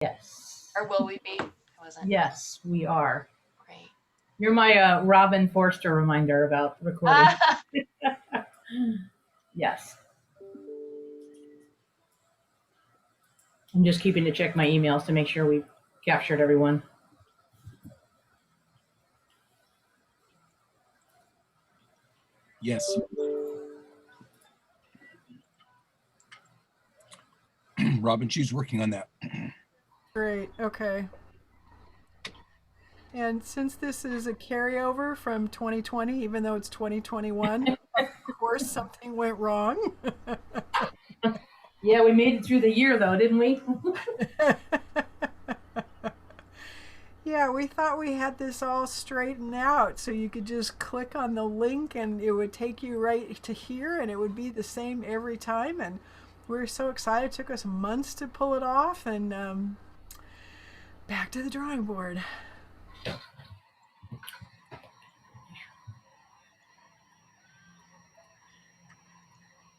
Yes. Or will we be? I wasn't. Yes, we are. Great. You're my Robin Forster reminder about recording. Yes. I'm just keeping to check my emails to make sure we've captured everyone. Yes. Robin, she's working on that. Great. Okay. And since this is a carryover from 2020, even though it's 2021, of course something went wrong. Yeah, we made it through the year though, didn't we? Yeah, we thought we had this all straightened out so you could just click on the link and it would take you right to here and it would be the same every time. And we were so excited. It took us months to pull it off and back to the drawing board.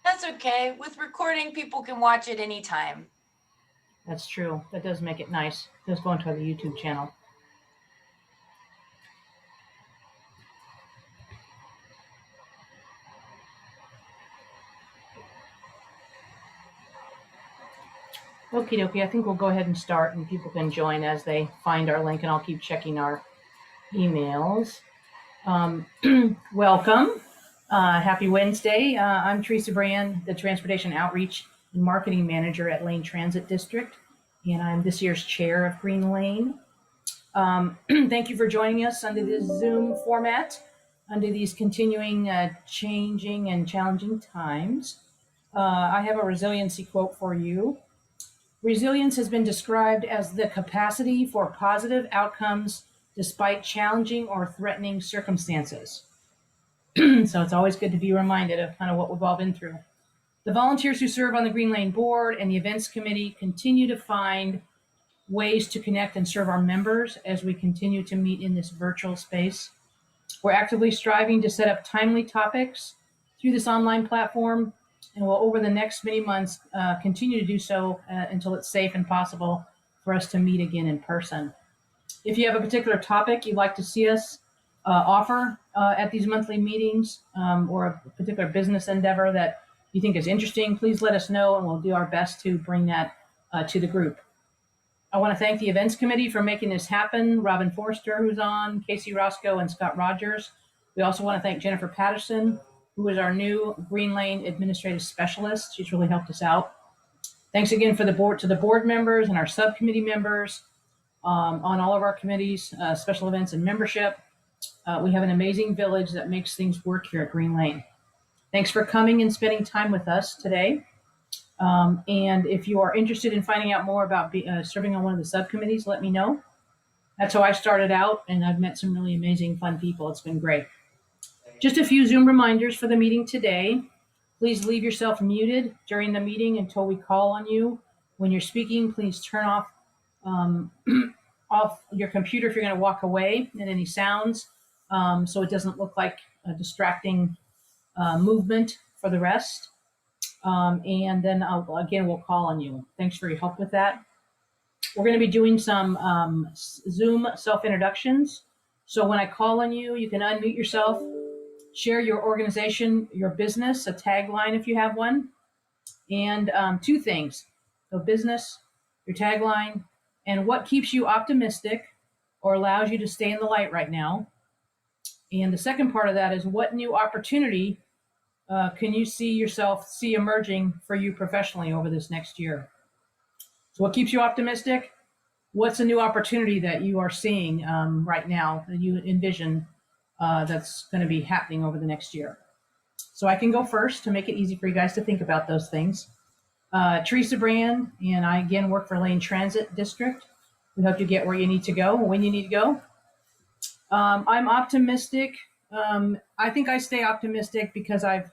That's okay. With recording, people can watch it anytime. That's true. That does make it nice. Just go into the YouTube channel. Okie dokie. I think we'll go ahead and start and people can join as they find our link and I'll keep checking our emails. Welcome. Happy Wednesday. I'm Teresa Brand, the Transportation Outreach and Marketing Manager at Lane Transit District, and I'm this year's chair of GreenLane. Thank you for joining us under this Zoom format, under these continuing changing and challenging times. I have a resiliency quote for you. Resilience has been described as the capacity for positive outcomes despite challenging or threatening circumstances. So it's always good to be reminded of kind of what we've all been through. The volunteers who serve on the GreenLane board and the events committee continue to find ways to connect and serve our members as we continue to meet in this virtual space. We're actively striving to set up timely topics through this online platform, and will over the next many months continue to do so until it's safe and possible for us to meet again in person. If you have a particular topic you'd like to see us offer at these monthly meetings, or a particular business endeavor that you think is interesting, please let us know and we'll do our best to bring that to the group. I want to thank the events committee for making this happen, Robin Forster, who's on, Casey Roscoe, and Scott Rogers. We also want to thank Jennifer Patterson, who is our new GreenLane administrative specialist. She's really helped us out. Thanks again to the board members and our subcommittee members on all of our committees, special events, and membership. We have an amazing village that makes things work here at GreenLane. Thanks for coming and spending time with us today. And if you are interested in finding out more about serving on one of the subcommittees, let me know. That's how I started out, and I've met some really amazing, fun people. It's been great. Just a few Zoom reminders for the meeting today. Please leave yourself muted during the meeting until we call on you. When you're speaking, please turn off off your computer if you're going to walk away, and any sounds, so it doesn't look like a distracting movement for the rest. And then again, we'll call on you. Thanks for your help with that. We're going to be doing some Zoom self-introductions. So when I call on you, you can unmute yourself, share your organization, your business, a tagline if you have one, and two things. So business, your tagline, and what keeps you optimistic or allows you to stay in the light right now. And the second part of that is, what new opportunity can you see emerging for you professionally over this next year? So what keeps you optimistic? What's a new opportunity that you are seeing right now that you envision that's going to be happening over the next year? So I can go first to make it easy for you guys to think about those things. Teresa Brand, and I again work for Lane Transit District. We hope you get where you need to go when you need to go. I'm optimistic. I think I stay optimistic because I've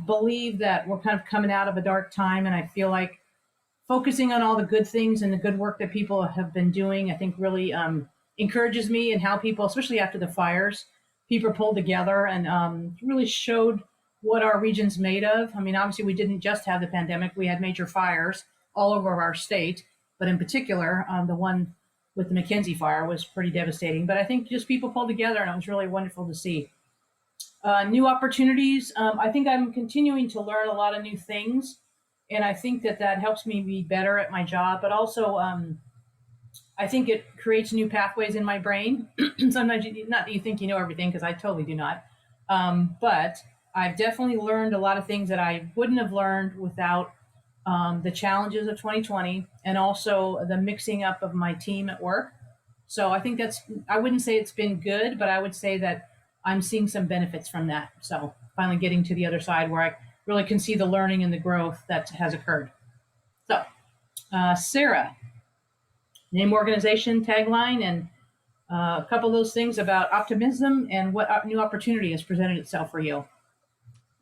believe that we're kind of coming out of a dark time, and I feel like focusing on all the good things and the good work that people have been doing, I think really encourages me, and how people, especially after the fires, people pulled together and really showed what our region's made of. I mean, obviously we didn't just have the pandemic, we had major fires all over our state, but in particular, the one with the Mackenzie fire was pretty devastating. But I think just people pulled together, and it was really wonderful to see. New opportunities. I think I'm continuing to learn a lot of new things, and I think that helps me be better at my job. But also, I think it creates new pathways in my brain. Sometimes, not that you think you know everything, because I totally do not. But I've definitely learned a lot of things that I wouldn't have learned without the challenges of 2020, and also the mixing up of my team at work. So I think I wouldn't say it's been good, but I would say that I'm seeing some benefits from that. So finally getting to the other side where I really can see the learning and the growth that has occurred. So, Sarah, name, organization, tagline, and a couple of those things about optimism and what new opportunity has presented itself for you.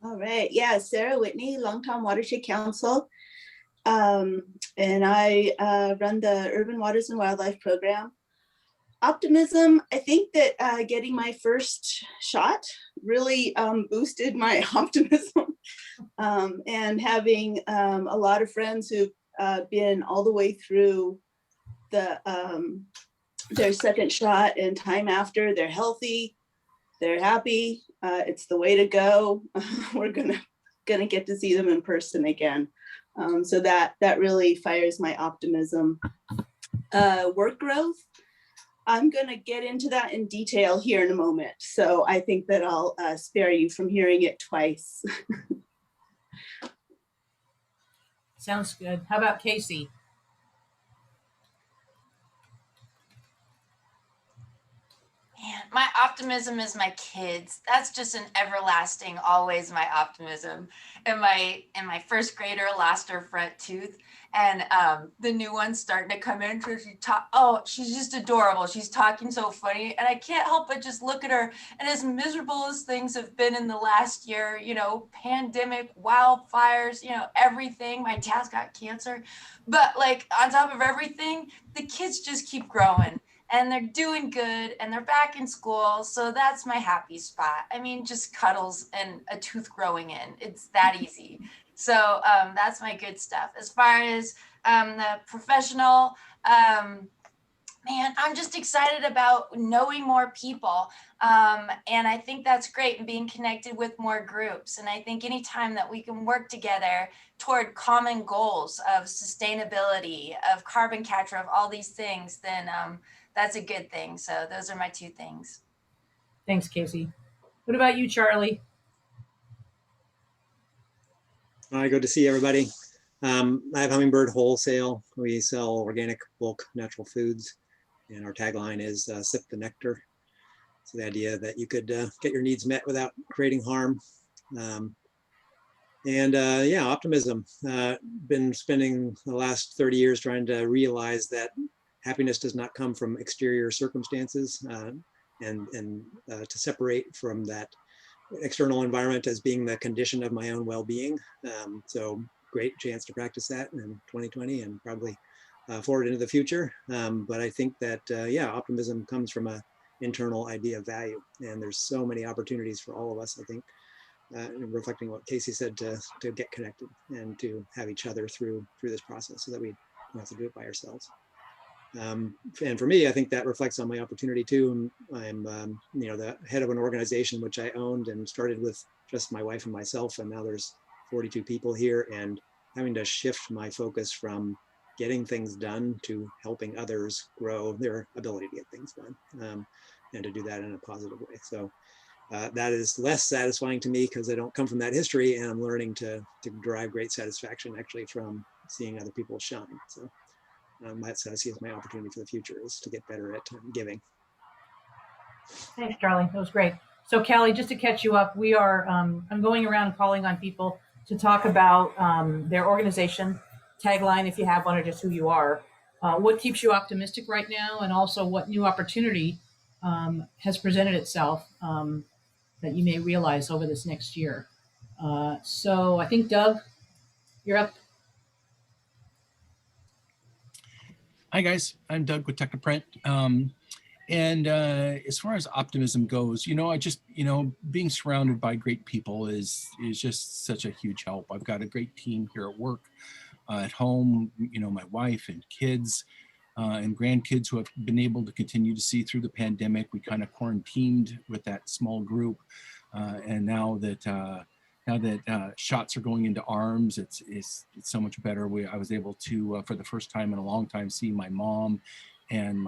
All right. Yeah, Sarah Whitney, Longtime Watershed Council. And I run the Urban Waters and Wildlife Program. Optimism, I think that getting my first shot really boosted my optimism. And having a lot of friends who've been all the way through their second shot and time after, they're healthy, they're happy. It's the way to go. We're gonna get to see them in person again. So that really fires my optimism. Work growth. I'm gonna get into that in detail here in a moment. So I think that I'll spare you from hearing it twice. Sounds good. How about Casey? Man, my optimism is my kids. That's just an everlasting, always my optimism. And my first grader lost her front tooth, and the new one's starting to come in. So she's just adorable. She's talking so funny, and I can't help but just look at her. And as miserable as things have been in the last year, pandemic, wildfires, everything. My dad's got cancer, but like on top of everything, the kids just keep growing. And they're doing good, and they're back in school. So that's my happy spot. I mean, just cuddles and a tooth growing in. It's that easy. So that's my good stuff. As far as the professional, man, I'm just excited about knowing more people. And I think that's great, and being connected with more groups. And I think anytime that we can work together toward common goals of sustainability, of carbon capture, of all these things, then that's a good thing. So those are my two things. Thanks, Casey. What about you, Charlie? Hi, good to see everybody. I have Hummingbird Wholesale. We sell organic bulk natural foods, and our tagline is sip the nectar. So the idea that you could get your needs met without creating harm. Yeah, optimism. Been spending the last 30 years trying to realize that happiness does not come from exterior circumstances, and to separate from that external environment as being the condition of my own well-being. So great chance to practice that in 2020 and probably forward into the future. But I think that, yeah, optimism comes from an internal idea of value. And there's so many opportunities for all of us, I think, reflecting what Casey said, to get connected and to have each other through this process so that we don't have to do it by ourselves. And for me, I think that reflects on my opportunity too. I'm the head of an organization which I owned and started with just my wife and myself, and now there's 42 people here, and having to shift my focus from getting things done to helping others grow their ability to get things done, and to do that in a positive way. So that is less satisfying to me because I don't come from that history, and I'm learning to derive great satisfaction actually from seeing other people shine. So that's what I see as my opportunity for the future, is to get better at giving. Thanks, Charlie. That was great. So, Callie, just to catch you up, we are. I'm going around calling on people to talk about their organization tagline, if you have one, or just who you are. What keeps you optimistic right now, and also what new opportunity has presented itself that you may realize over this next year. So, I think Doug, you're up. Hi guys, I'm Doug with Technoprint. And as far as optimism goes, I just, being surrounded by great people is just such a huge help. I've got a great team here at work. at home, you know, my wife and kids and grandkids who have been able to continue to see through the pandemic. We kind of quarantined with that small group. And now that shots are going into arms, it's so much better. I was able to, for the first time in a long time, see my mom and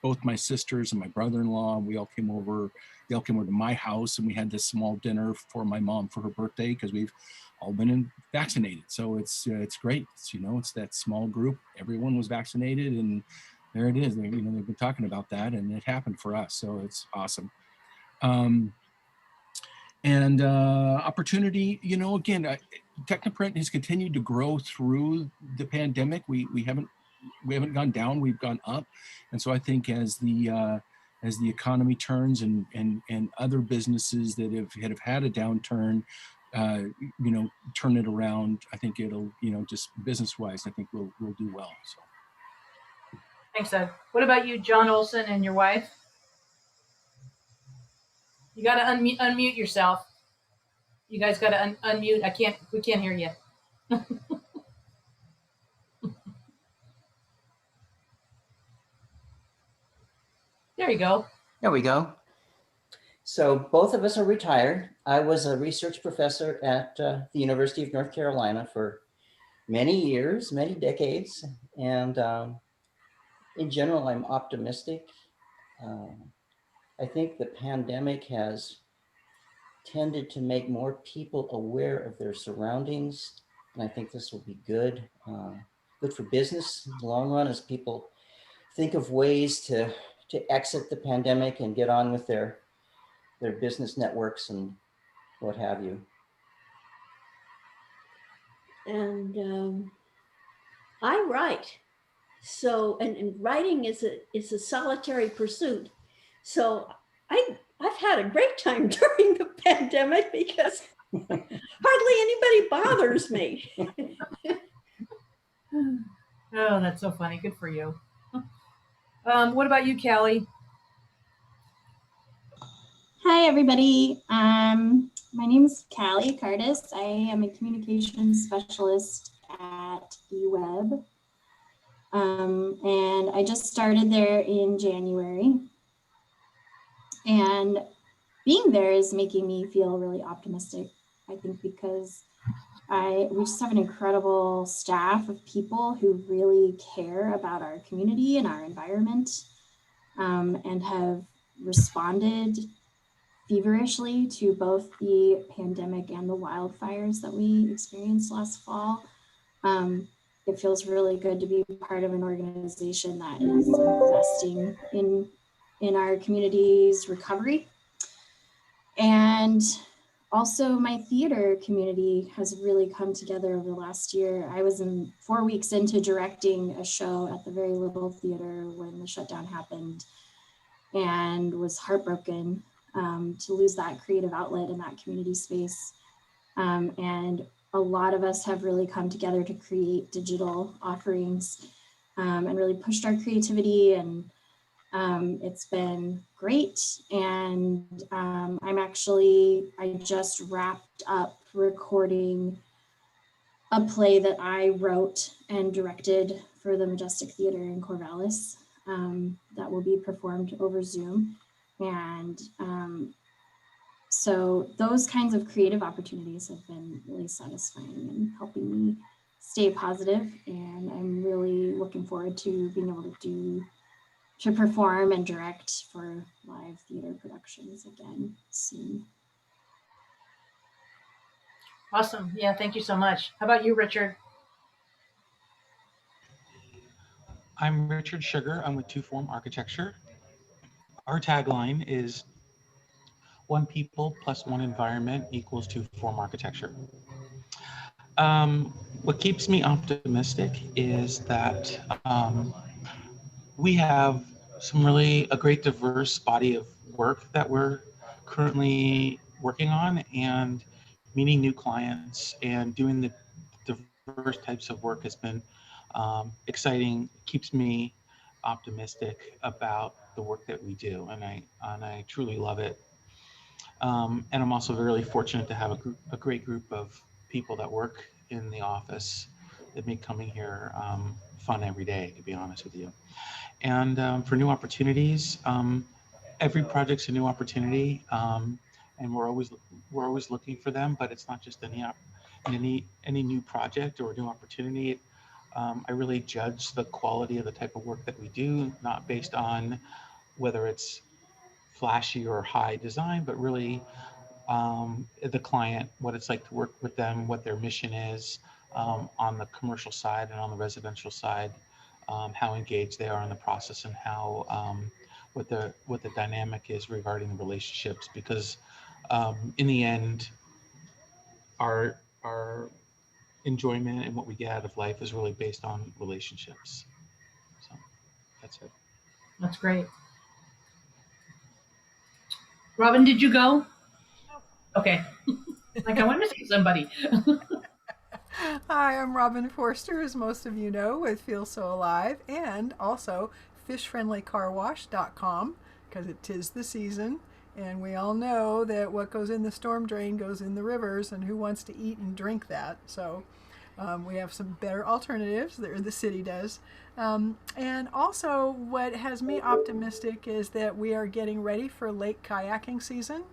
both my sisters and my brother-in-law. We all came over. They all came over to my house, and we had this small dinner for my mom for her birthday because we've all been vaccinated. So it's great. It's that small group. Everyone was vaccinated, and there it is. They've been talking about that, and it happened for us. So it's awesome. And opportunity, again, Technoprint has continued to grow through the pandemic. We haven't gone down, we've gone up. And so I think as the economy turns and other businesses that have had a downturn, turn it around, I think it'll, just business-wise, I think we'll do well. So. Thanks, Doug. What about you, John Olson, and your wife? You got to unmute yourself. You guys got to unmute. We can't hear you. There you go. There we go. So both of us are retired. I was a research professor at the University of North Carolina for many years, many decades. And in general, I'm optimistic. I think the pandemic has tended to make more people aware of their surroundings. And I think this will be good for business in the long run as people think of ways to exit the pandemic and get on with their business networks and what have you. And I write. So, and writing is a solitary pursuit. So I've had a great time during the pandemic because hardly anybody bothers me. Oh, that's so funny. Good for you. What about you, Callie? Hi, everybody. My name is Callie Cardis. I am a communications specialist at eWeb. And I just started there in January. And being there is making me feel really optimistic, I think, because we just have an incredible staff of people who really care about our community and our environment, and have responded feverishly to both the pandemic and the wildfires that we experienced last fall. It feels really good to be part of an organization that is investing in our community's recovery. And also my theater community has really come together over the last year. I was 4 weeks into directing a show at the Very Little Theater when the shutdown happened, and was heartbroken to lose that creative outlet in that community space. And a lot of us have really come together to create digital offerings and really pushed our creativity, and it's been great. And I just wrapped up recording a play that I wrote and directed for the Majestic Theater in Corvallis that will be performed over Zoom. And so those kinds of creative opportunities have been really satisfying and helping me stay positive. And I'm really looking forward to being able to perform and direct for live theater productions again soon. Awesome. Yeah, thank you so much. How about you, Richard? I'm Richard Sugar. I'm with Two Form Architecture. Our tagline is one people plus one environment equals Two Form Architecture. What keeps me optimistic is that we have a great diverse body of work that we're currently working on, and meeting new clients and doing the diverse types of work has been exciting, keeps me optimistic about the work that we do, and I truly love it. And I'm also really fortunate to have a great group of people that work in the office that make coming here fun every day, to be honest with you. And for new opportunities, every project's a new opportunity, and we're always looking for them. But it's not just any new project or new opportunity. I really judge the quality of the type of work that we do, not based on whether it's flashy or high design, but really the client, what it's like to work with them, what their mission is on the commercial side and on the residential side, how engaged they are in the process, and how what the dynamic is regarding the relationships. Because in the end, our enjoyment and what we get out of life is really based on relationships. So that's it. That's great. Robin, did you go? Okay. Like I wanted to see somebody. Hi, I'm Robin Forster, as most of you know, with Feel So Alive, and also fishfriendlycarwash.com, because it is the season, and we all know that what goes in the storm drain goes in the rivers, and who wants to eat and drink that? So we have some better alternatives, the city does. And also what has me optimistic is that we are getting ready for lake kayaking season.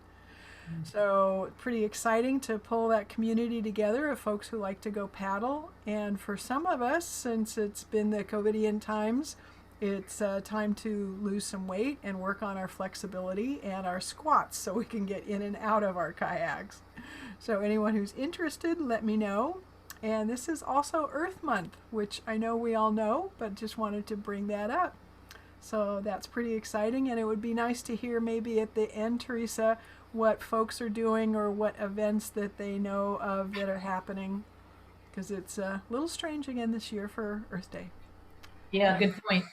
So pretty exciting to pull that community together of folks who like to go paddle. And for some of us, since it's been the COVIDian times, it's time to lose some weight and work on our flexibility and our squats so we can get in and out of our kayaks. So anyone who's interested, let me know. And this is also Earth Month, which I know we all know, but just wanted to bring that up. So that's pretty exciting, and it would be nice to hear maybe at the end, Teresa, what folks are doing or what events that they know of that are happening, because it's a little strange again this year for Earth Day. Yeah, good point.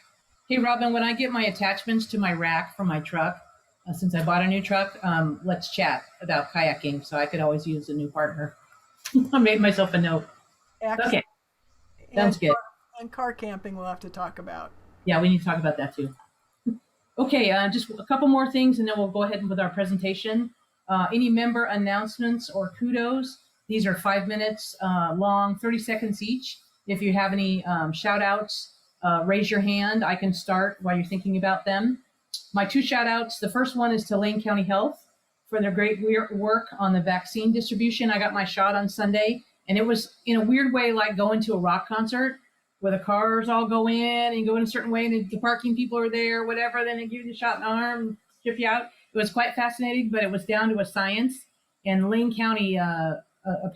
Hey, Robin, when I get my attachments to my rack for my truck, since I bought a new truck, let's chat about kayaking, so I could always use a new partner. I made myself a note. Excellent. Okay, sounds good. And car camping we'll have to talk about. Yeah, we need to talk about that too. Okay, just a couple more things, and then we'll go ahead with our presentation. Any member announcements or kudos? These are 5 minutes long, 30 seconds each. If you have any shout outs, raise your hand. I can start while you're thinking about them. My 2 shout outs, the first one is to Lane County Health for their great work on the vaccine distribution. I got my shot on Sunday, and it was in a weird way like going to a rock concert where the cars all go in and go in a certain way, and the parking people are there, whatever, then they give you the shot in the arm, ship you out. It was quite fascinating, but it was down to a science. And Lane County, a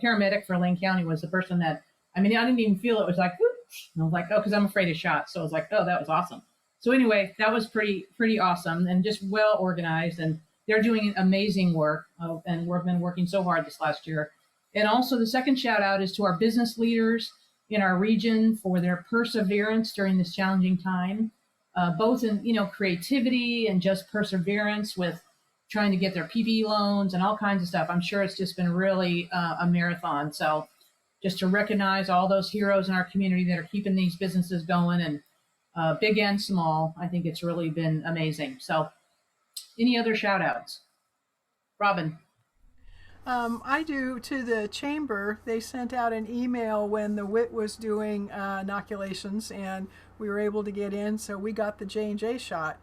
paramedic for Lane County was the person that, I mean, I didn't even feel it was like, whoop. And I was like, oh, because I'm afraid of shots. So I was like, oh, that was awesome. So anyway, that was pretty awesome and just well organized. And they're doing amazing work. And we've been working so hard this last year. And also the second shout out is to our business leaders in our region for their perseverance during this challenging time, both in, creativity and just perseverance with trying to get their PPP loans and all kinds of stuff. I'm sure it's just been really a marathon. So just to recognize all those heroes in our community that are keeping these businesses going, and big and small, I think it's really been amazing. So any other shout outs? Robin. I do to the chamber. They sent out an email when the WIT was doing inoculations, and we were able to get in. So we got the J&J shot.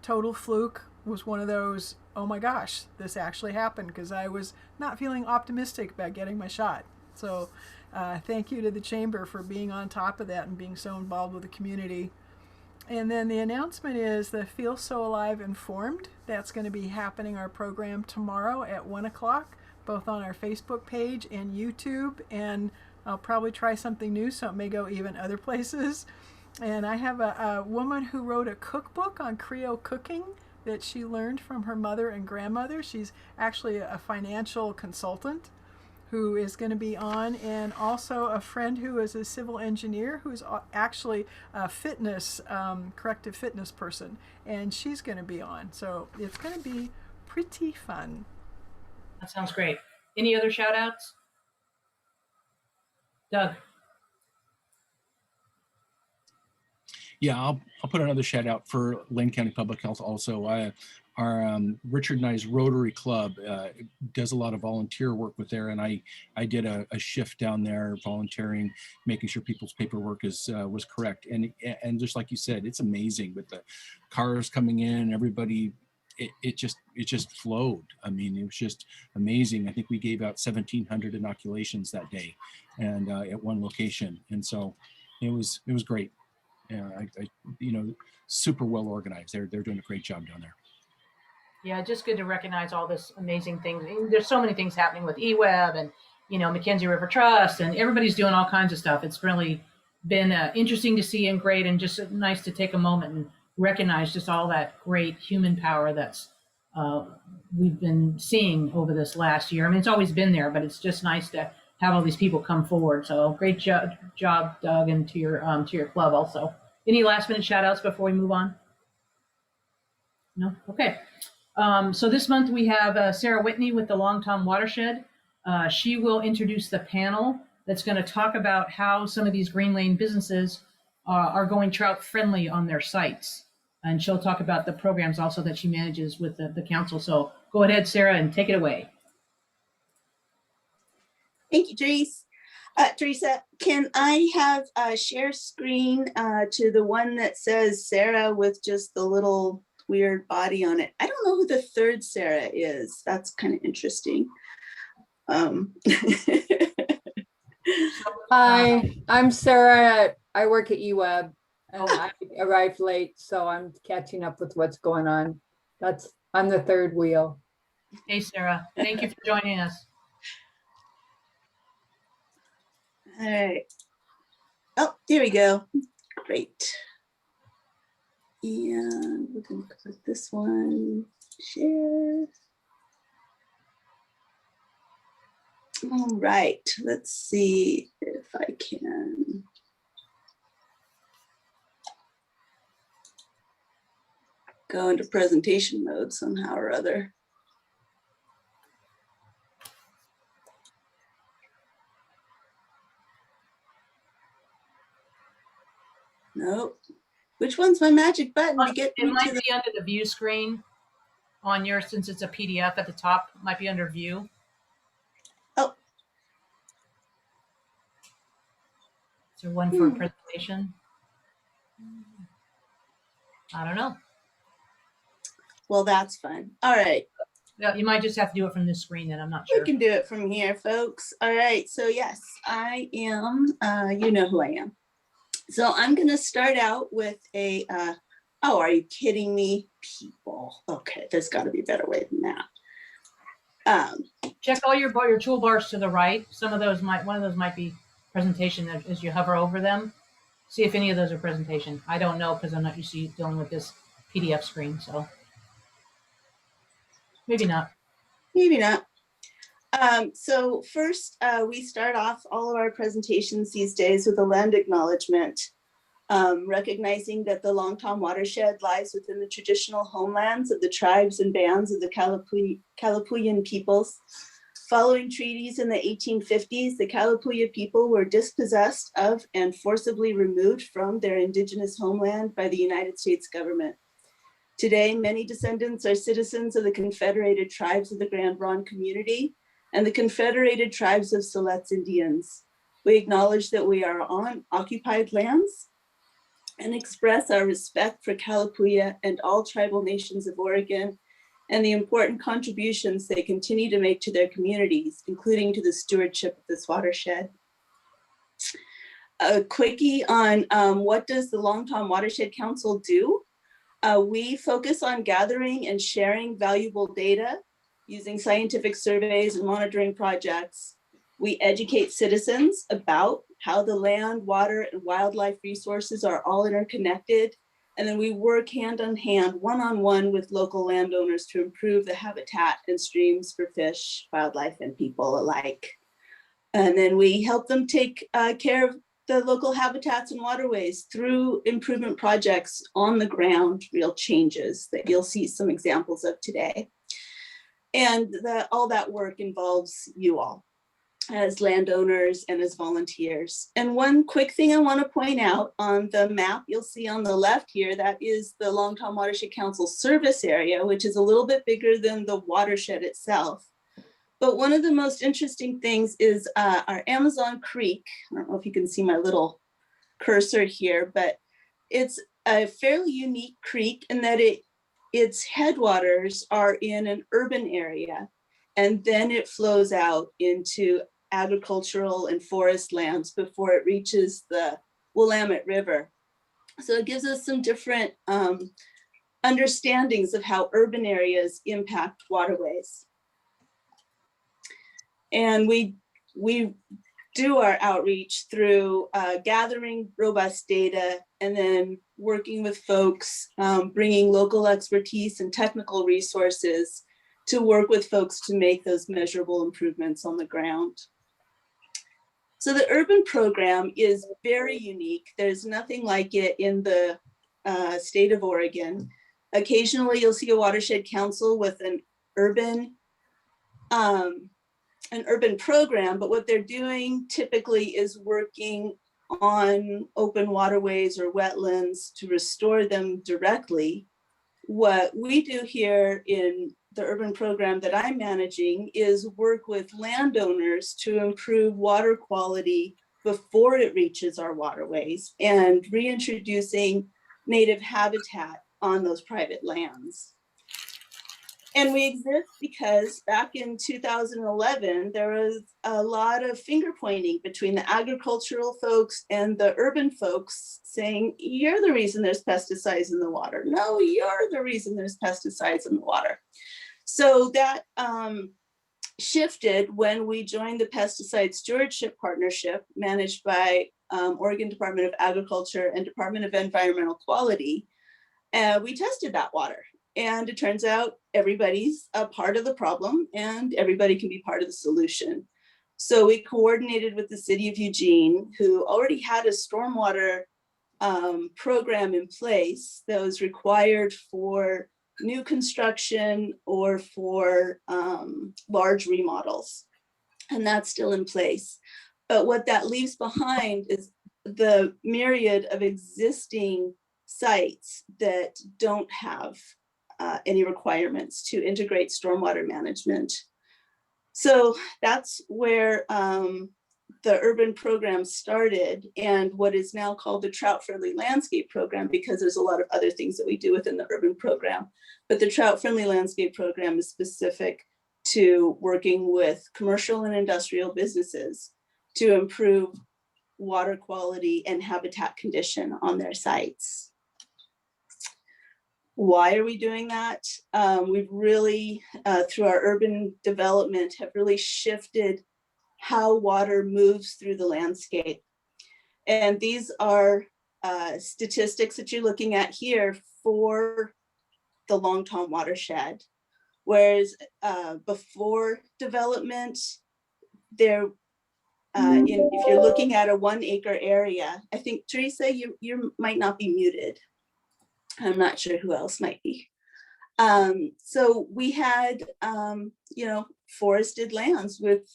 Total fluke. Was one of those, oh my gosh, this actually happened, because I was not feeling optimistic about getting my shot. So thank you to the chamber for being on top of that and being so involved with the community. And then the announcement is the Feel So Alive Informed. That's going to be happening, our program tomorrow at 1 o'clock, both on our Facebook page and YouTube. And I'll probably try something new, so it may go even other places. And I have a woman who wrote a cookbook on Creole cooking that she learned from her mother and grandmother. She's actually a financial consultant who is going to be on, and also a friend who is a civil engineer who's actually a fitness, corrective fitness person, and she's going to be on. So it's going to be pretty fun. That sounds great. Any other shout outs? Doug. Yeah, I'll put another shout out for Lane County Public Health also. Richard and I's Rotary Club does a lot of volunteer work with there, and I did a shift down there volunteering, making sure people's paperwork was correct. And just like you said, it's amazing with the cars coming in, everybody. It just flowed. I mean, it was just amazing. I think we gave out 1,700 inoculations that day, and at one location, and so it was great. Super well organized. They're doing a great job down there. Yeah, just good to recognize all this amazing things. And there's so many things happening with eWeb and, Mackenzie River Trust, and everybody's doing all kinds of stuff. It's really been interesting to see and great, and just nice to take a moment and recognize just all that great human power that's we've been seeing over this last year. I mean, it's always been there, but it's just nice to have all these people come forward. So great job, Doug, and to your club also. Any last minute shout outs before we move on? No? Okay. So this month we have Sarah Whitney with the Long Tom Watershed. She will introduce the panel that's going to talk about how some of these GreenLane businesses are going trout friendly on their sites. And she'll talk about the programs also that she manages with the council. So go ahead, Sarah, and take it away. Thank you, Teresa, can I have share screen to the one that says Sarah with just the little weird body on it? I don't know who the third Sarah is. That's kind of interesting. Hi, I'm Sarah. I work at eWeb, and I arrived late, so I'm catching up with what's going on. I'm the third wheel. Hey, Sarah. Thank you for joining us. All right. Oh, there we go. Great. And we're going to put this one, share. All right, let's see if I can. Go into presentation mode somehow or other. Nope. Which one's my magic button to get It me might to the... be under the view screen on yours, since it's a PDF at the top. It might be under view. Oh. Is there one for a presentation? I don't know. Well, that's fun. All right. Yeah, you might just have to do it from this screen then. I'm not sure. We can do it from here, folks. All right. So yes, I am, you know who I am. So I'm going to start out with a, oh, are you kidding me? People. Okay, there's got to be a better way than that. Check all your toolbars to the right. One of those might be presentation as you hover over them. See if any of those are presentation. I don't know because I'm not used to dealing with this PDF screen, so maybe not. Maybe not. So first, we start off all of our presentations these days with a land acknowledgement, recognizing that the Long Tom Watershed lies within the traditional homelands of the tribes and bands of the Kalapuyan peoples. Following treaties in the 1850s, the Kalapuya people were dispossessed of and forcibly removed from their indigenous homeland by the United States government. Today, many descendants are citizens of the Confederated Tribes of the Grand Ronde community and the Confederated Tribes of Siletz Indians. We acknowledge that we are on occupied lands and express our respect for Kalapuya and all tribal nations of Oregon and the important contributions they continue to make to their communities, including to the stewardship of this watershed. A quickie on what does the Long Tom Watershed Council do? We focus on gathering and sharing valuable data using scientific surveys and monitoring projects. We educate citizens about how the land, water, and wildlife resources are all interconnected. And then we work hand in hand, one-on-one with local landowners to improve the habitat and streams for fish, wildlife, and people alike. And then we help them take care of the local habitats and waterways through improvement projects on the ground, real changes that you'll see some examples of today. And all that work involves you all. as landowners and as volunteers. And one quick thing I want to point out on the map you'll see on the left here, that is the Long Tom Watershed Council service area, which is a little bit bigger than the watershed itself. But one of the most interesting things is our Amazon Creek. I don't know if you can see my little cursor here, but it's a fairly unique creek in that its headwaters are in an urban area, and then it flows out into agricultural and forest lands before it reaches the Willamette River. So it gives us some different understandings of how urban areas impact waterways. And we do our outreach through gathering robust data and then working with folks, bringing local expertise and technical resources to work with folks to make those measurable improvements on the ground. So the urban program is very unique. There's nothing like it in the state of Oregon. Occasionally you'll see a watershed council with an urban program, but what they're doing typically is working on open waterways or wetlands to restore them directly. What we do here in the urban program that I'm managing is work with landowners to improve water quality before it reaches our waterways and reintroducing native habitat on those private lands. And we exist because back in 2011, there was a lot of finger pointing between the agricultural folks and the urban folks saying, you're the reason there's pesticides in the water. No, you're the reason there's pesticides in the water. So that shifted when we joined the Pesticide Stewardship Partnership managed by Oregon Department of Agriculture and Department of Environmental Quality. We tested that water. And it turns out everybody's a part of the problem and everybody can be part of the solution. So we coordinated with the city of Eugene, who already had a stormwater program in place that was required for new construction or for large remodels. And that's still in place. But what that leaves behind is the myriad of existing sites that don't have any requirements to integrate stormwater management. So that's where the urban program started, and what is now called the Trout-Friendly Landscape Program, because there's a lot of other things that we do within the urban program. But the Trout-Friendly Landscape Program is specific to working with commercial and industrial businesses to improve water quality and habitat condition on their sites. Why are we doing that? We've really, through our urban development, have really shifted how water moves through the landscape. And these are statistics that you're looking at here for the Long Tom watershed. Whereas before development, if you're looking at a 1 acre area, I think, Teresa, you might not be muted. I'm not sure who else might be. So we had, forested lands with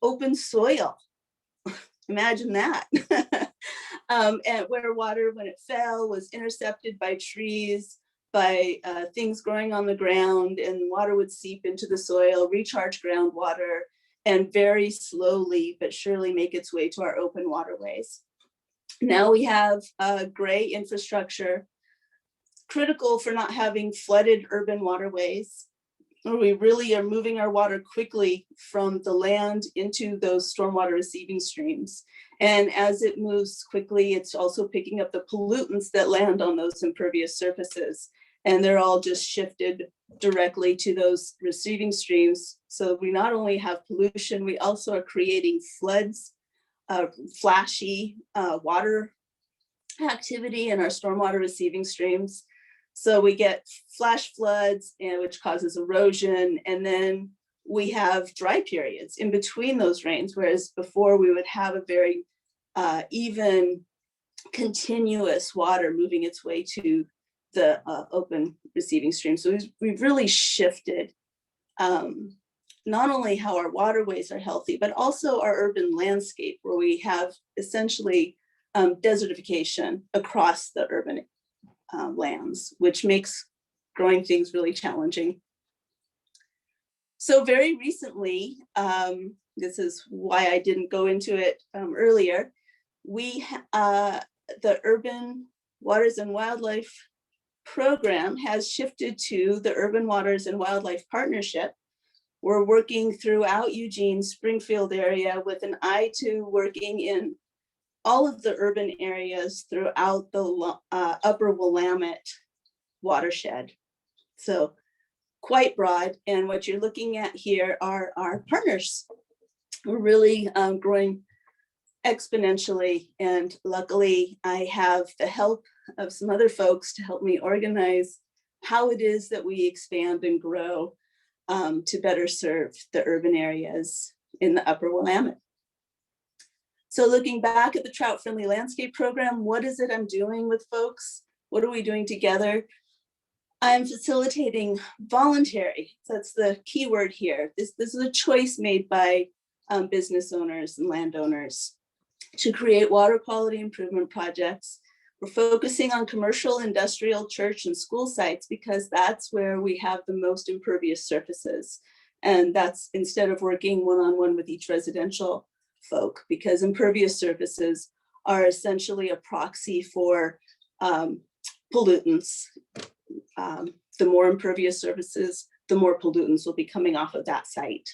open soil. Imagine that. And where water, when it fell, was intercepted by trees, by things growing on the ground, and water would seep into the soil, recharge groundwater, and very slowly but surely make its way to our open waterways. Now we have gray infrastructure, critical for not having flooded urban waterways. We really are moving our water quickly from the land into those stormwater receiving streams. And as it moves quickly, it's also picking up the pollutants that land on those impervious surfaces. And they're all just shifted directly to those receiving streams. So we not only have pollution, we also are creating floods, flashy water activity in our stormwater receiving streams. So we get flash floods, which causes erosion, and then we have dry periods in between those rains, whereas before we would have a very even, continuous water moving its way to the open receiving stream. So we've really shifted not only how our waterways are healthy, but also our urban landscape, where we have essentially desertification across the urban lands, which makes growing things really challenging. So very recently, this is why I didn't go into it earlier, the Urban Waters and Wildlife program has shifted to the Urban Waters and Wildlife Partnership. We're working throughout Eugene, Springfield area with an eye to working in all of the urban areas throughout the upper Willamette watershed. So quite broad. And what you're looking at here are our partners. We're really growing exponentially. And luckily, I have the help of some other folks to help me organize how it is that we expand and grow to better serve the urban areas in the upper Willamette. So looking back at the Trout-Friendly Landscape Program, what is it I'm doing with folks? What are we doing together? I'm facilitating voluntary. That's the key word here. This is a choice made by business owners and landowners to create water quality improvement projects. We're focusing on commercial, industrial, church, and school sites because that's where we have the most impervious surfaces. And that's instead of working one-on-one with each residential folk, because impervious surfaces are essentially a proxy for pollutants. The more impervious surfaces, the more pollutants will be coming off of that site.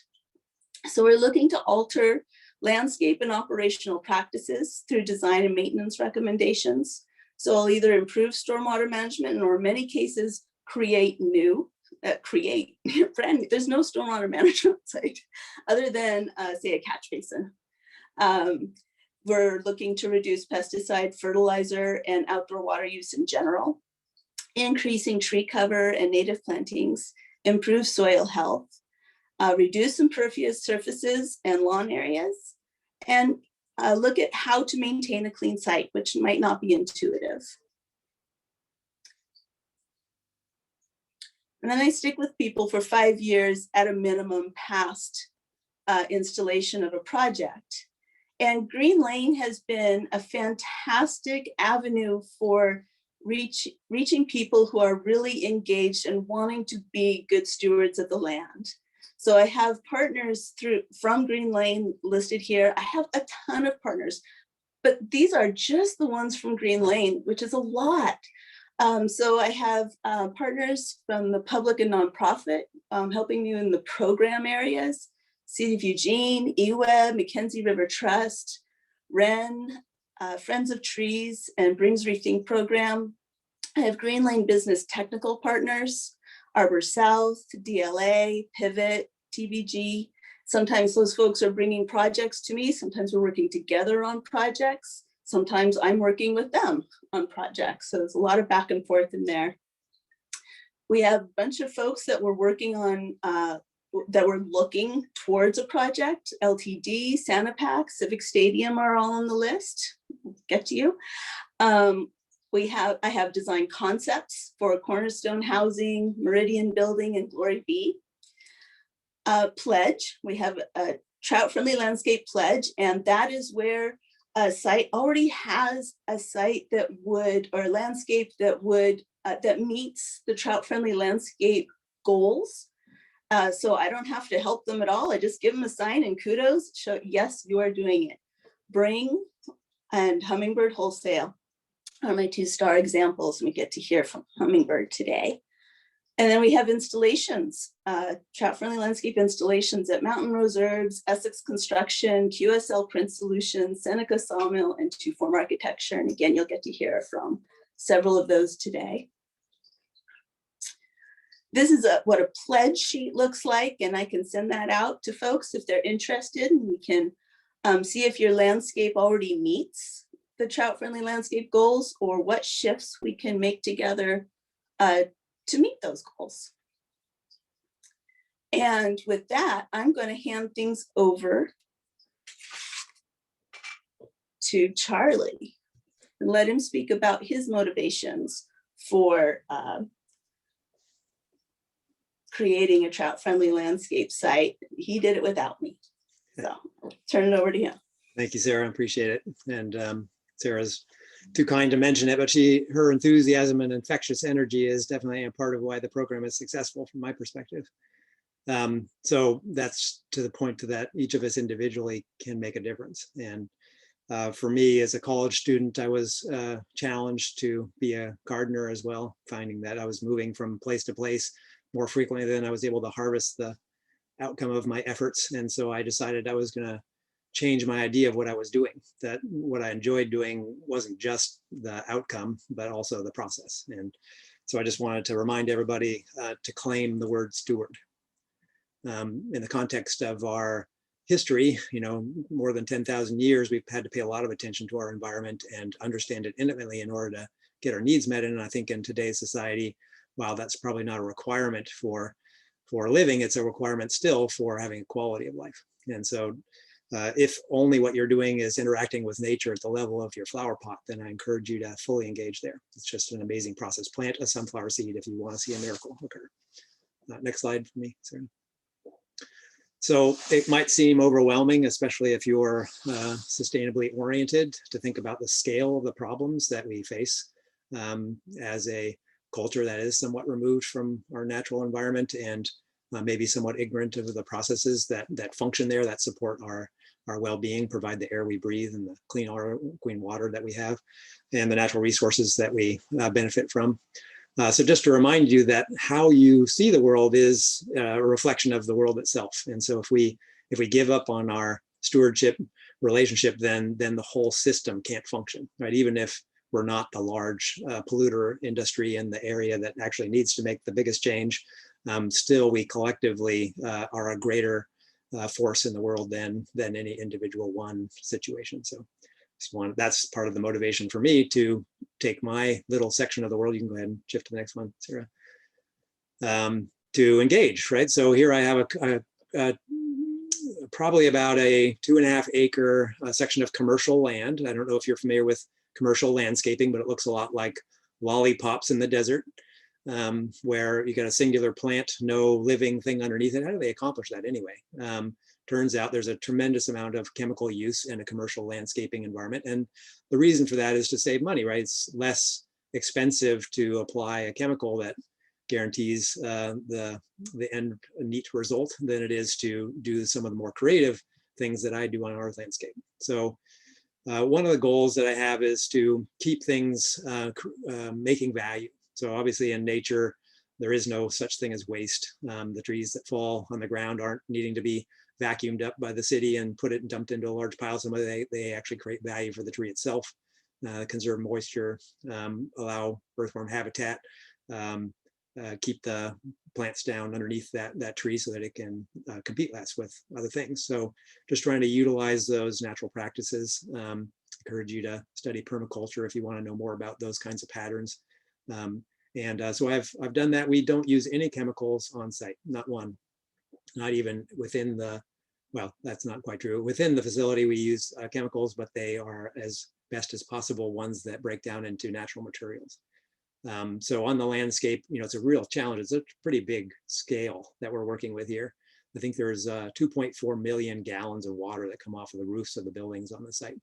So we're looking to alter landscape and operational practices through design and maintenance recommendations. So I'll either improve stormwater management or in many cases, create brand new. There's no stormwater management site other than say a catch basin. We're looking to reduce pesticide, fertilizer, and outdoor water use in general, increasing tree cover and native plantings, improve soil health, reduce impervious surfaces and lawn areas, and look at how to maintain a clean site, which might not be intuitive. And then I stick with people for 5 years at a minimum past installation of a project. And GreenLane has been a fantastic avenue for reaching people who are really engaged and wanting to be good stewards of the land. So I have partners from GreenLane listed here. I have a ton of partners, but these are just the ones from GreenLane, which is a lot. So I have partners from the public and nonprofit helping you in the program areas, City of Eugene, EWEB, Mackenzie River Trust, WREN, Friends of Trees, and Brings Rethink program. I have GreenLane business technical partners, Arbor South, DLA, Pivot, TBG. Sometimes those folks are bringing projects to me. Sometimes we're working together on projects. Sometimes I'm working with them on projects. So there's a lot of back and forth in there. We have a bunch of folks that we're working on, that we're looking towards a project. LTD, Santa Pac, Civic Stadium are all on the list. Get to you. I have design concepts for Cornerstone Housing, Meridian Building, and Glory B. Pledge, we have a Trout-Friendly Landscape Pledge, and that is where a site already has a site that would, or landscape that would, that meets the Trout-Friendly Landscape goals. So I don't have to help them at all. I just give them a sign and kudos, show, yes, you are doing it. Bring and Hummingbird Wholesale are my 2-star examples. We get to hear from Hummingbird today. And then we have installations, Trout-Friendly Landscape installations at Mountain Rose Herbs, Essex Construction, QSL Print Solutions, Seneca Sawmill, and 2-Form Architecture. And again, you'll get to hear from several of those today. This is what a pledge sheet looks like, and I can send that out to folks if they're interested. And we can see if your landscape already meets the Trout-Friendly Landscape goals or what shifts we can make together to meet those goals. And with that, I'm going to hand things over to Charlie and let him speak about his motivations for creating a trout-friendly landscape site. He did it without me. So I'll turn it over to him. Thank you, Sarah. I appreciate it. And Sarah's too kind to mention it, but her enthusiasm and infectious energy is definitely a part of why the program is successful from my perspective. So that's to the point that each of us individually can make a difference. And for me as a college student, I was challenged to be a gardener as well, finding that I was moving from place to place more frequently than I was able to harvest the outcome of my efforts. And so I decided I was going to change my idea of what I was doing, that what I enjoyed doing wasn't just the outcome, but also the process. And so I just wanted to remind everybody to claim the word steward. In the context of our history, more than 10,000 years, we've had to pay a lot of attention to our environment and understand it intimately in order to get our needs met. And I think in today's society, while that's probably not a requirement for living, it's a requirement still for having a quality of life. And so if only what you're doing is interacting with nature at the level of your flower pot, then I encourage you to fully engage there. It's just an amazing process. Plant a sunflower seed if you want to see a miracle occur. Next slide for me, Sarah. So it might seem overwhelming, especially if you're sustainably oriented, to think about the scale of the problems that we face as a culture that is somewhat removed from our natural environment and maybe somewhat ignorant of the processes that function there, that support our well-being, provide the air we breathe and the clean water that we have, and the natural resources that we benefit from. So just to remind you that how you see the world is a reflection of the world itself. And so if we give up on our stewardship relationship, then the whole system can't function, right? Even if we're not the large polluter industry in the area that actually needs to make the biggest change, still we collectively are a greater force in the world than any individual one situation. So that's part of the motivation for me to take my little section of the world. You can go ahead and shift to the next one, Sarah. To engage, right? So here I have a probably about a 2.5 acre section of commercial land. I don't know if you're familiar with commercial landscaping, but it looks a lot like lollipops in the desert, where you got a singular plant, no living thing underneath it. How do they accomplish that anyway? Turns out there's a tremendous amount of chemical use in a commercial landscaping environment. And the reason for that is to save money, right? It's less expensive to apply a chemical that guarantees the end neat result than it is to do some of the more creative things that I do on our landscape. So one of the goals that I have is to keep things making value. So obviously in nature, there is no such thing as waste. The trees that fall on the ground aren't needing to be vacuumed up by the city and put it and dumped into a large pile. Some of they actually create value for the tree itself, conserve moisture, allow earthworm habitat, keep the plants down underneath that tree so that it can compete less with other things. So just trying to utilize those natural practices. Encourage you to study permaculture if you want to know more about those kinds of patterns. So I've done that. We don't use any chemicals on site, not one, not even within the, well, that's not quite true. Within the facility, we use chemicals, but they are as best as possible ones that break down into natural materials. So on the landscape, it's a real challenge. It's a pretty big scale that we're working with here. I think there's 2.4 million gallons of water that come off of the roofs of the buildings on the site.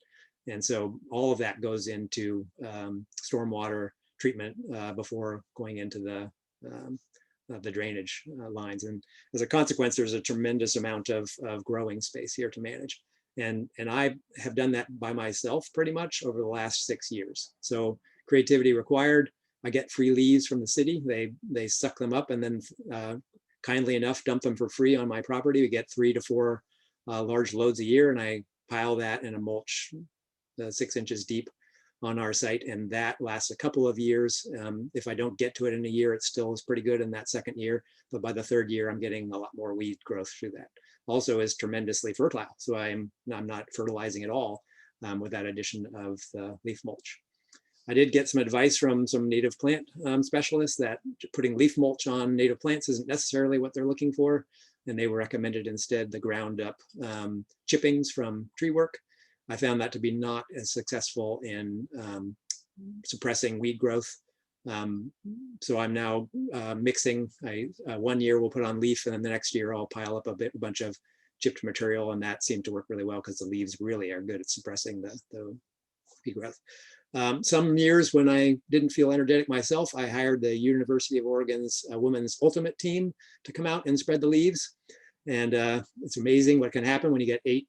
And so all of that goes into stormwater treatment before going into the drainage lines. And as a consequence, there's a tremendous amount of growing space here to manage. And I have done that by myself pretty much over the last 6 years. So creativity required. I get free leaves from the city. They suck them up and then kindly enough dump them for free on my property. We get 3 to 4 large loads a year, and I pile that in a mulch 6 inches deep on our site, and that lasts a couple of years. If I don't get to it in a year, it still is pretty good in that second year, but by the third year, I'm getting a lot more weed growth through that. Also is tremendously fertile, so I'm not fertilizing at all with that addition of the leaf mulch. I did get some advice from some native plant specialists that putting leaf mulch on native plants isn't necessarily what they're looking for, and they were recommended instead the ground up chippings from tree work. I found that to be not as successful in suppressing weed growth So I'm now mixing. 1 year we'll put on leaf, and then the next year I'll pile up a bunch of chipped material, and that seemed to work really well because the leaves really are good at suppressing the pea growth. Some years when I didn't feel energetic myself, I hired the University of Oregon's Women's Ultimate Team to come out and spread the leaves. And it's amazing what can happen when you get 8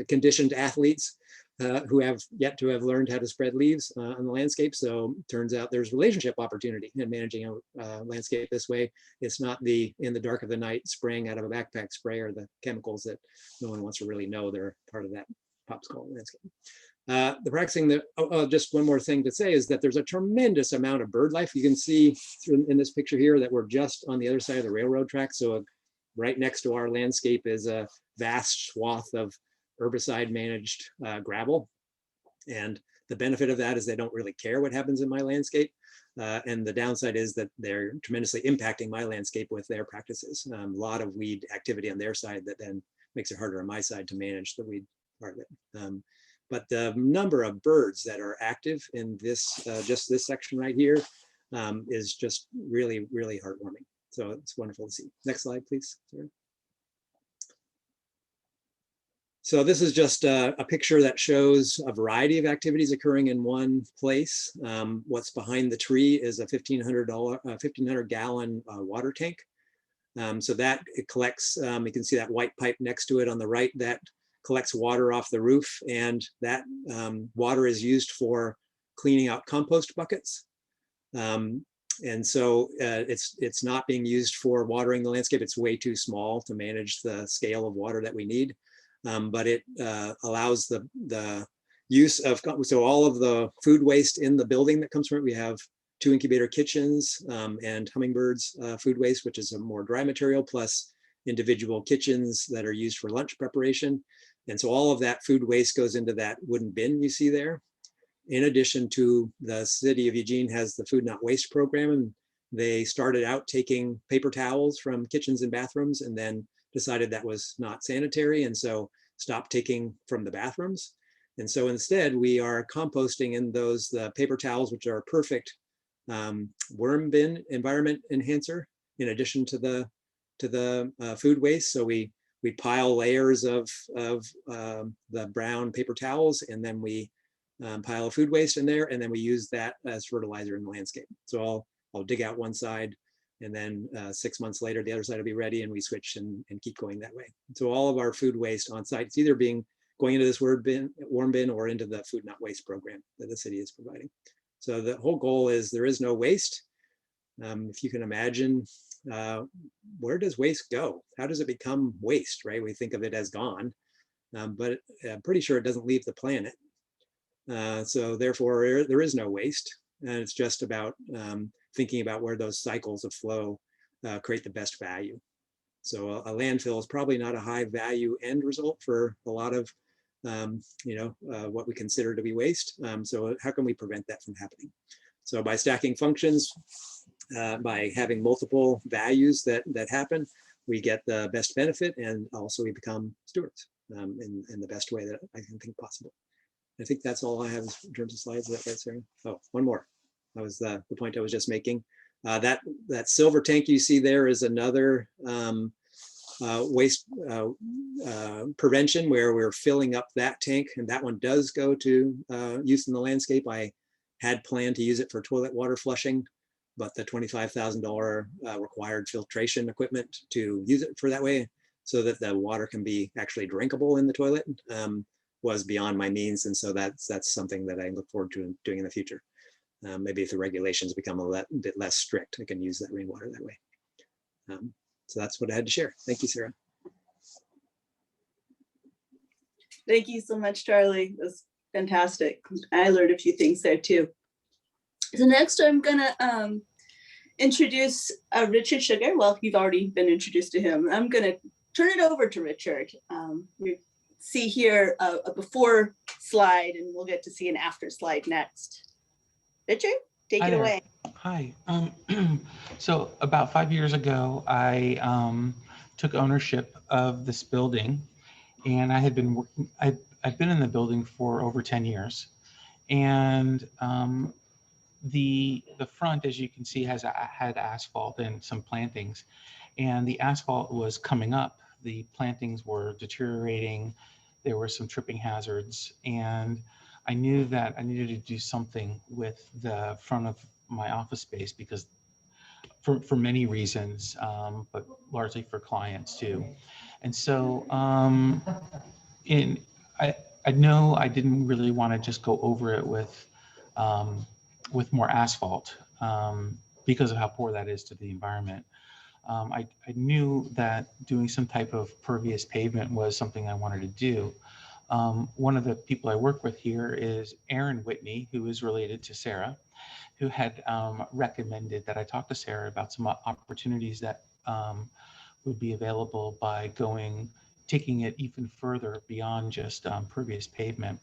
conditioned athletes who have yet to have learned how to spread leaves on the landscape. So it turns out there's relationship opportunity in managing a landscape this way. It's not the in the dark of the night spraying out of a backpack spray or the chemicals that no one wants to really know they're part of that popsicle landscape. The practicing just one more thing to say is that there's a tremendous amount of bird life. You can see in this picture here that we're just on the other side of the railroad track. So right next to our landscape is a vast swath of herbicide managed gravel. And the benefit of that is they don't really care what happens in my landscape. And the downside is that they're tremendously impacting my landscape with their practices. A lot of weed activity on their side that then makes it harder on my side to manage the weed part of it. But the number of birds that are active in this, just this section right here, is just really, really heartwarming. So it's wonderful to see. Next slide, please. Sorry. So this is just a picture that shows a variety of activities occurring in one place. What's behind the tree is a 1,500 gallon water tank. So that it collects, you can see that white pipe next to it on the right, that collects water off the roof, and that water is used for cleaning out compost buckets. And so it's not being used for watering the landscape. It's way too small to manage the scale of water that we need. But it allows the use of, so all of the food waste in the building that comes from it, we have 2 incubator kitchens and hummingbirds food waste, which is a more dry material, plus individual kitchens that are used for lunch preparation. And so all of that food waste goes into that wooden bin you see there. In addition to, the city of Eugene has the Food Not Waste program, and they started out taking paper towels from kitchens and bathrooms and then decided that was not sanitary, and so stopped taking from the bathrooms. And so instead we are composting in those the paper towels, which are a perfect worm bin environment enhancer in addition to the food waste. So we pile layers of the brown paper towels, and then we pile of food waste in there, and then we use that as fertilizer in the landscape. So I'll dig out one side, and then 6 months later, the other side will be ready, and we switch and keep going that way. So all of our food waste on site, it's either going into this worm bin or into the Food Not Waste program that the city is providing. So the whole goal is there is no waste. If you can imagine, where does waste go? How does it become waste, right? We think of it as gone, but I'm pretty sure it doesn't leave the planet. So therefore, there is no waste. And it's just about thinking about where those cycles of flow create the best value. So a landfill is probably not a high value end result for a lot of what we consider to be waste. So how can we prevent that from happening? So by stacking functions, by having multiple values that happen, we get the best benefit, and also we become stewards in the best way that I can think possible. I think that's all I have in terms of slides. Is that right, Sarah? Oh, one more. That was the point I was just making. That silver tank you see there is another waste prevention, where we're filling up that tank, and that one does go to use in the landscape. I had planned to use it for toilet water flushing, but the $25,000 required filtration equipment to use it for that way, so that the water can be actually drinkable in the toilet, was beyond my means. And so that's something that I look forward to doing in the future. Maybe if the regulations become a bit less strict, I can use that rainwater that way. So that's what I had to share. Thank you, Sarah. Thank you so much, Charlie. That's fantastic. I learned a few things there too. So next I'm gonna introduce Richard Sugar. Well, you've already been introduced to him. I'm gonna turn it over to Richard. We see here a before slide, and we'll get to see an after slide next. Richard, take it away. Hi. So about 5 years ago, I took ownership of this building, and I had been working. I've been in the building for over 10 years, and the front, as you can see, had asphalt and some plantings, and the asphalt was coming up. The plantings were deteriorating. There were some tripping hazards, and I knew that I needed to do something with the front of my office space because for many reasons, but largely for clients too. And so I know I didn't really want to just go over it with more asphalt because of how poor that is to the environment. I knew that doing some type of pervious pavement was something I wanted to do. One of the people I work with here is Aaron Whitney, who is related to Sarah, who had recommended that I talk to Sarah about some opportunities that would be available by taking it even further beyond just pervious pavement.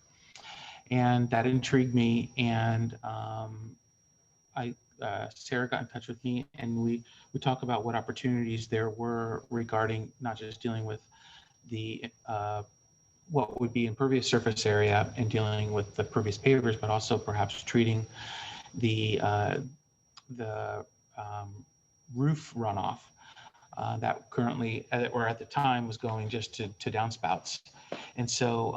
And that intrigued me, and Sarah got in touch with me, and we talked about what opportunities there were regarding not just dealing with the what would be impervious surface area and dealing with the pervious pavers, but also perhaps treating the roof runoff that currently, or at the time, was going just to downspouts. And so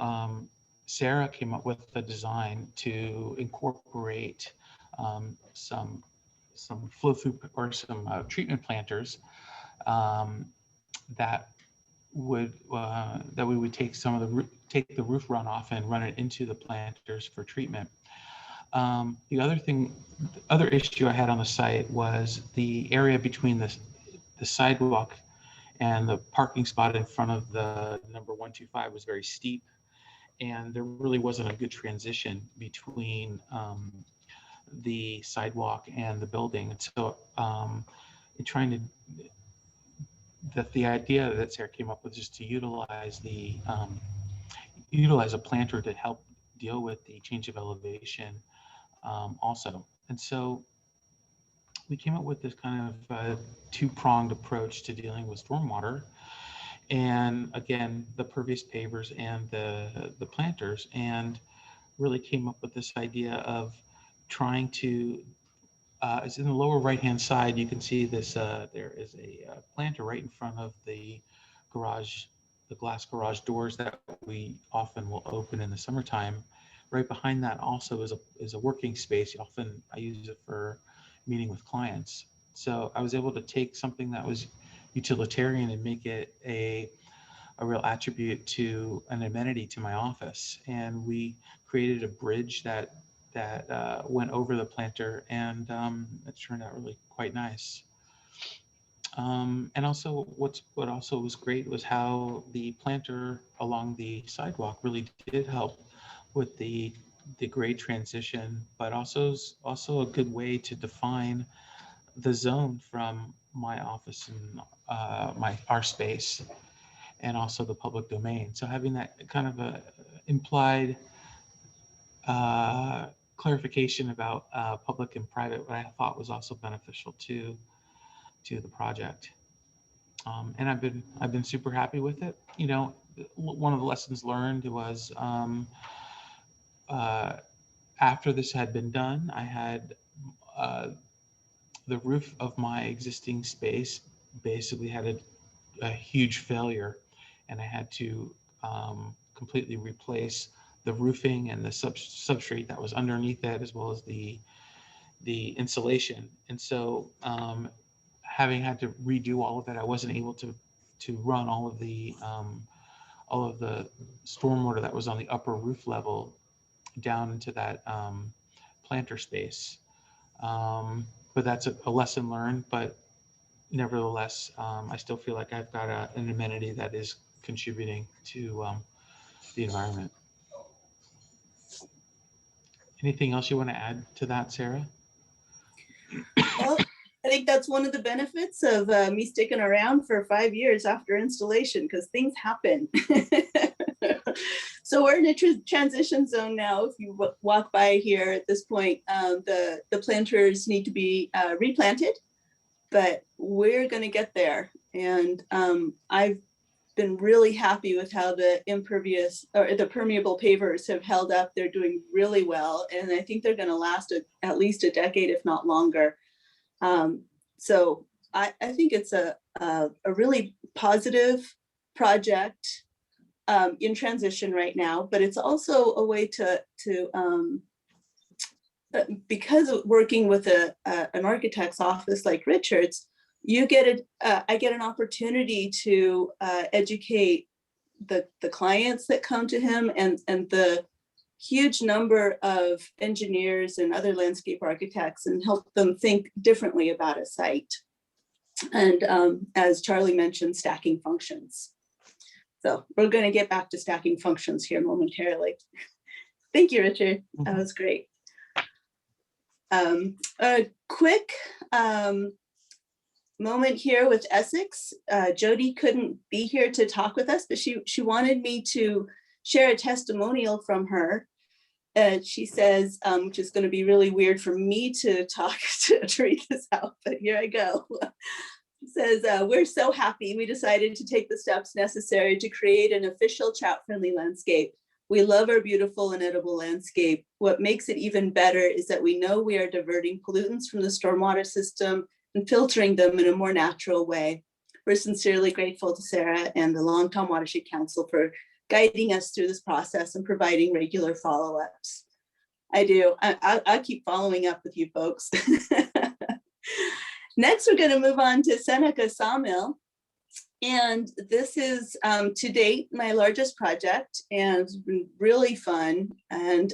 Sarah came up with a design to incorporate some flow through or some treatment planters that we would take take the roof runoff and run it into the planters for treatment. The other issue I had on the site was the area between the sidewalk and the parking spot in front of the number 125 was very steep, and there really wasn't a good transition between the sidewalk and the building. And so the idea that Sarah came up with is to utilize a planter to help deal with the change of elevation also. And so we came up with this kind of two-pronged approach to dealing with stormwater, and again, the pervious pavers and the planters, and really came up with this idea of trying to, it's in the lower right-hand side, you can see this, there is a planter right in front of the garage, the glass garage doors that we often will open in the summertime. Right behind that also is a working space. Often I use it for meeting with clients. So I was able to take something that was utilitarian and make it a real attribute to an amenity to my office. And we created a bridge that went over the planter, and it turned out really quite nice. And also what also was great was how the planter along the sidewalk really did help with the grade transition, but also a good way to define the zone from my office and our space, and also the public domain. So having that kind of a implied clarification about public and private, what I thought was also beneficial to the project. And I've been super happy with it. You know, one of the lessons learned was after this had been done, I had the roof of my existing space basically had a huge failure, and I had to completely replace the roofing and the substrate that was underneath it, as well as the insulation. And so having had to redo all of it, I wasn't able to run all of the stormwater that was on the upper roof level down into that planter space. But that's a lesson learned, but nevertheless, I still feel like I've got an amenity that is contributing to the environment. Anything else you want to add to that, Sarah? Well, I think that's one of the benefits of me sticking around for 5 years after installation, because things happen. So we're in a transition zone now. If you walk by here at this point, the planters need to be replanted, but we're going to get there. And I've been really happy with how the impervious or the permeable pavers have held up. They're doing really well. And I think they're gonna last at least a decade, if not longer. So I think it's a really positive project in transition right now, but it's also a way to because of working with an architect's office like Richard's, I get an opportunity to educate the clients that come to him and the huge number of engineers and other landscape architects and help them think differently about a site. And as Charlie mentioned, stacking functions. So we're going to get back to stacking functions here momentarily. Thank you, Richard. That was great. A quick moment here with Essex. Jody couldn't be here to talk with us, but she wanted me to share a testimonial from her. She says, which is going to be really weird for me to talk to read this out, but here I go. She says, we're so happy we decided to take the steps necessary to create an official trout-friendly landscape. We love our beautiful and edible landscape. What makes it even better is that we know we are diverting pollutants from the stormwater system and filtering them in a more natural way. We're sincerely grateful to Sarah and the Longtom Watershed Council for guiding us through this process and providing regular follow-ups. I do. I keep following up with you folks. Next, we're going to move on to Seneca Sawmill. And this is, to date, my largest project, and it's been really fun. And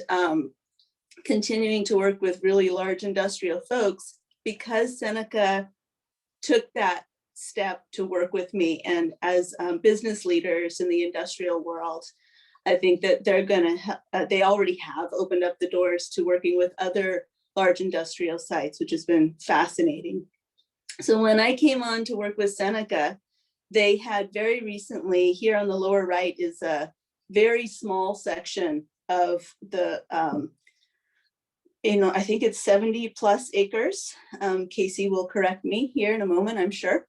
continuing to work with really large industrial folks because Seneca took that step to work with me. And as business leaders in the industrial world, I think that they're going to, they already have opened up the doors to working with other large industrial sites, which has been fascinating. So when I came on to work with Seneca, they had very recently, here on the lower right is a very small section of the, I think it's 70 plus acres. Casey will correct me here in a moment, I'm sure.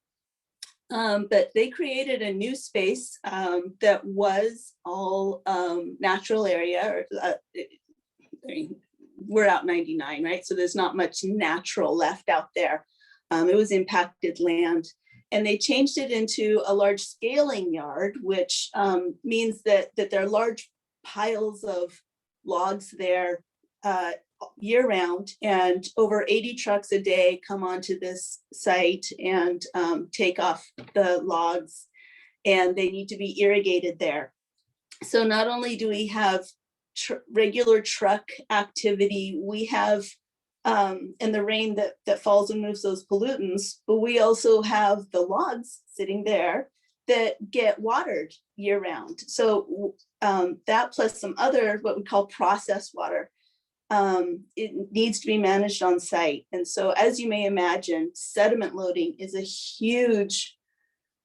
But they created a new space that was all natural area. We're out 99, right? So there's not much natural left out there. It was impacted land. And they changed it into a large scaling yard, which means that there are large piles of logs there year round, and over 80 trucks a day come onto this site and take off the logs, and they need to be irrigated there. So not only do we have regular truck activity, we have and the rain that falls and moves those pollutants, but we also have the logs sitting there that get watered year round. So that plus some other, what we call processed water, it needs to be managed on site. And so as you may imagine, sediment loading is a huge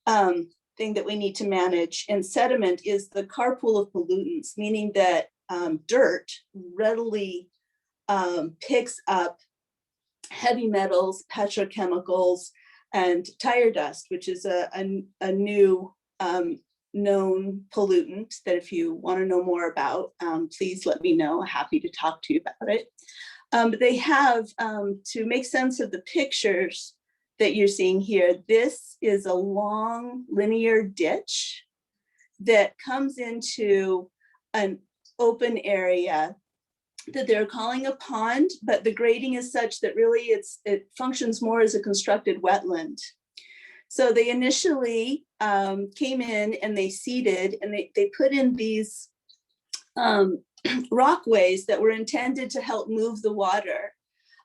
thing that we need to manage. And sediment is the carpool of pollutants, meaning that dirt readily picks up heavy metals, petrochemicals, and tire dust, which is a new known pollutant that if you want to know more about, please let me know. I'm happy to talk to you about it. But they have, to make sense of the pictures that you're seeing here, this is a long linear ditch that comes into an open area that they're calling a pond, but the grading is such that really it functions more as a constructed wetland. So they initially came in and they seeded and they put in these rockways that were intended to help move the water.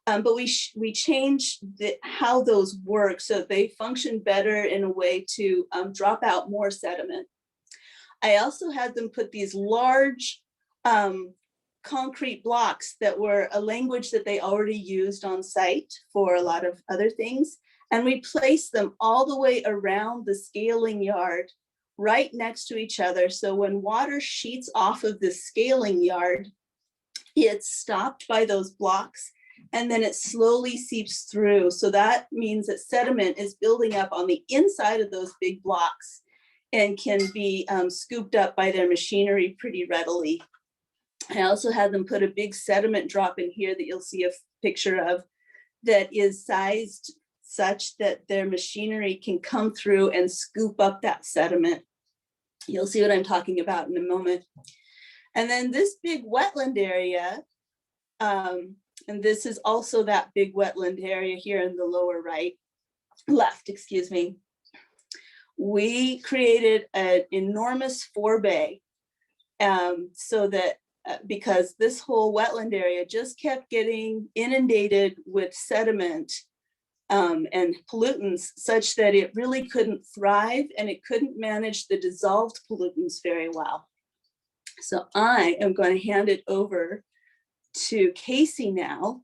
But we changed how those work so they function better in a way to drop out more sediment. I also had them put these large concrete blocks that were a language that they already used on site for a lot of other things. And we placed them all the way around the scaling yard, right next to each other. So when water sheets off of the scaling yard, it's stopped by those blocks and then it slowly seeps through. So that means that sediment is building up on the inside of those big blocks. and can be scooped up by their machinery pretty readily. I also had them put a big sediment drop in here that you'll see a picture of, that is sized such that their machinery can come through and scoop up that sediment. You'll see what I'm talking about in a moment. And then this big wetland area, and this is also that big wetland area here in the lower left, excuse me. We created an enormous forebay so that because this whole wetland area just kept getting inundated with sediment and pollutants such that it really couldn't thrive and it couldn't manage the dissolved pollutants very well. So I am going to hand it over to Casey now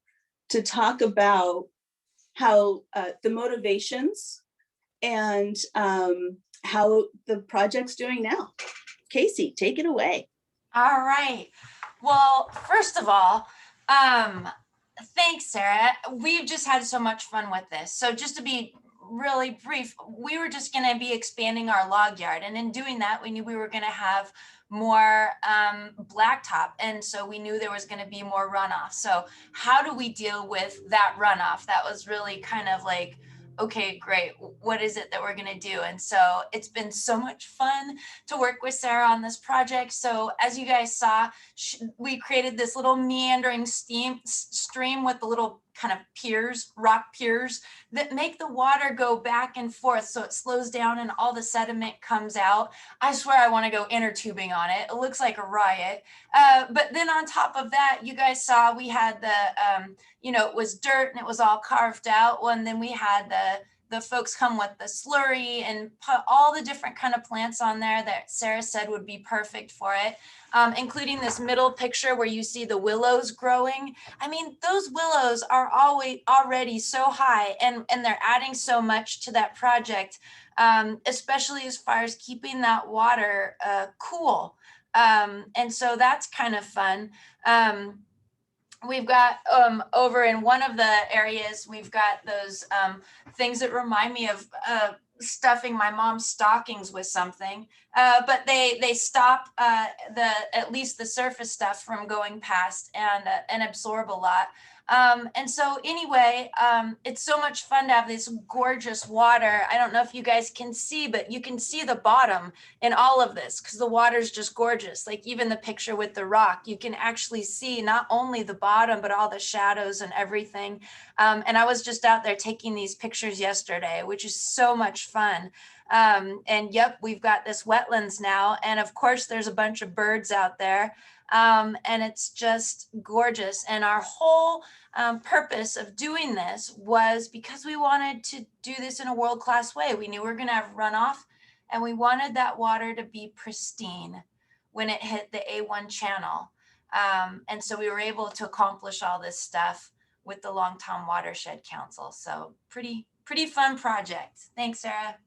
to talk about how the motivations and how the project's doing now. Casey, take it away. All right. Well, first of all, thanks, Sarah. We've just had so much fun with this. So just to be really brief, we were just going to be expanding our log yard. And in doing that, we knew we were going to have more blacktop. And so we knew there was going to be more runoff. So how do we deal with that runoff? That was really kind of like, okay, great. What is it that we're going to do? And so it's been so much fun to work with Sarah on this project. So as you guys saw, we created this little meandering stream with the little kind of piers, rock piers that make the water go back and forth. So it slows down and all the sediment comes out. I swear I want to go inner tubing on it. It looks like a riot. But then on top of that, you guys saw we had the, it was dirt and it was all carved out. Well, and then we had the folks come with the slurry and put all the different kind of plants on there that Sarah said would be perfect for it, including this middle picture where you see the willows growing. I mean, those willows are already so high and they're adding so much to that project, especially as far as keeping that water cool. And so that's kind of fun. We've got over in one of the areas, we've got those things that remind me of stuffing my mom's stockings with something, but they stop at least the surface stuff from going past and absorb a lot. And so anyway, it's so much fun to have this gorgeous water. I don't know if you guys can see, but you can see the bottom in all of this because the water's just gorgeous. Like even the picture with the rock, you can actually see not only the bottom, but all the shadows and everything. And I was just out there taking these pictures yesterday, which is so much fun. And yep, we've got this wetlands now. And of course, there's a bunch of birds out there. And it's just gorgeous. And our whole purpose of doing this was because we wanted to do this in a world-class way. We knew we were going to have runoff and we wanted that water to be pristine when it hit the A1 channel. And so we were able to accomplish all this stuff with the Longtom Watershed Council. So pretty fun project. Thanks, Sarah.